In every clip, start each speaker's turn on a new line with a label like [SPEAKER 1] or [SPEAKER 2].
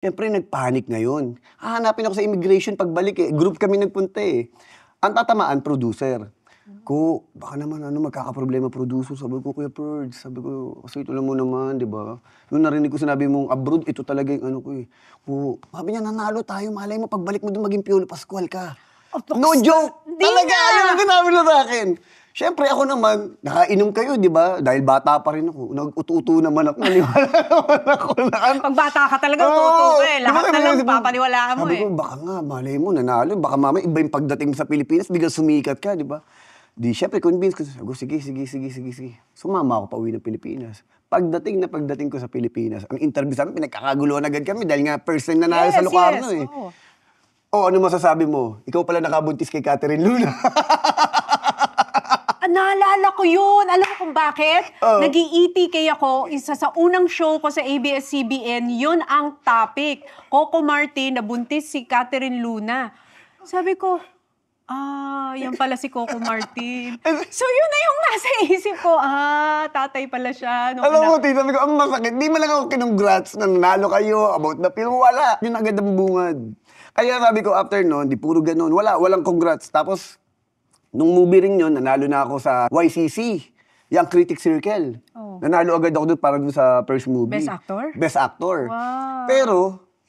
[SPEAKER 1] Siyempre nag-panic ngayon. Hahanapin ako sa immigration pagbalik eh. Group kami nagpunta eh. Ang tatamaan, producer. Baka naman magkakaproblema producer. Sabi ko, Kuya Purge, sabi ko, kasi ito lang mo naman, di ba? Nung narinig ko sinabi mong abroad, ito talaga yung ano ko eh. Sabi niya, nanalo tayo, malay mo, pagbalik mo doon maging Piolo Pascual ka. No joke! Talaga, yun ang sinabi na sa akin. Siyempre ako naman, nakainom kayo, di ba? Dahil bata pa rin ako. Nag-utu-utu naman ako. Maniwala naman ako na ano.
[SPEAKER 2] Pag bata ka talaga, utu-utu ka eh. Lahat na lang papaniwalaan mo eh.
[SPEAKER 1] Sabi ko, baka nga, malay mo, nanalo. Baka mamaya iba yung pagdating mo sa Pilipinas, biglang sumikat ka, di ba? Di, siyempre, convince ko. Sabi ko, sige. Sumama ako pa uwi ng Pilipinas. Pagdating ko sa Pilipinas, ang interview sa amin, pinagkakaguluhan agad kami dahil nga first time nanalo sa Locarno eh. Ano masasabi mo? Ikaw pala nakabuntis kay Catherine Luna.
[SPEAKER 2] Naalala ko yun. Alam mo kung bakit? Nag-i-ETK ako. Isa sa unang show ko sa ABS-CBN, yun ang topic. Coco Martin, nabuntis si Catherine Luna. Sabi ko, yan pala si Coco Martin. So yun na yung nasa isip ko. Tatay pala siya.
[SPEAKER 1] Alam mo, Tita, sabi ko, ang masakit. Di man lang ako kinongrats na nanalo kayo about the film. Wala. Yun agad ang bungad. Kaya sabi ko, after noon, di puro ganun. Walang congrats. Tapos, nung movie rin yun, nanalo na ako sa YCC, Young Critic Circle. Nanalo agad ako doon para doon sa first movie.
[SPEAKER 2] Best Actor?
[SPEAKER 1] Best Actor.
[SPEAKER 2] Wow.
[SPEAKER 1] Pero,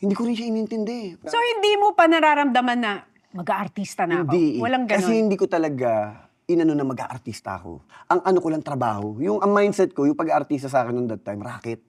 [SPEAKER 1] hindi ko rin siya inintindi.
[SPEAKER 2] So hindi mo pa nararamdaman na mag-aartista na ako?
[SPEAKER 1] Hindi.
[SPEAKER 2] Walang ganun?
[SPEAKER 1] Kasi hindi ko talaga inano na mag-aartista ako. Ang ano ko lang trabaho. Ang mindset ko, yung pag-aartista sa akin noong that time, racket.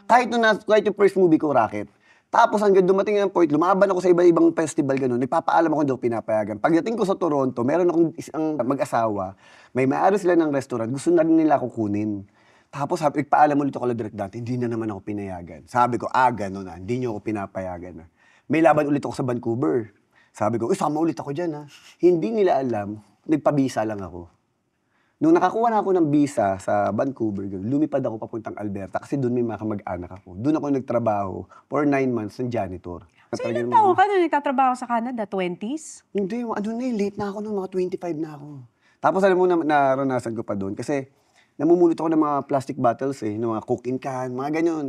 [SPEAKER 1] Kahit yung first movie ko, racket. Tapos hanggang dumating ng point, lumaban ako sa iba-ibang festival gano'n, nagpapaalam ako, hindi ako pinapayagan. Pagdating ko sa Toronto, meron akong isang mag-asawa, may maaari sila ng restaurant, gusto na rin nila ako kunin. Tapos nagpaalam ulit ako kay Direk Dante, hindi na naman ako pinayagan. Sabi ko, gano'n na, hindi niyo ako pinapayagan na. May laban ulit ako sa Vancouver. Sabi ko, sama ulit ako dyan ha. Hindi nila alam, nagpabisa lang ako. Nung nakakuha na ako ng visa sa Vancouver, lumipad ako papuntang Alberta kasi doon may mga kamag-anak ako. Doon ako nagtrabaho for 9 months ng janitor.
[SPEAKER 2] So ilang taon ka na nagtatrabaho sa Canada? 20s?
[SPEAKER 1] Hindi, late na ako noon, mga 25 na ako. Tapos alam mo, naranasan ko pa doon kasi namumulot ako ng mga plastic bottles ng mga Coke in can, mga ganyan.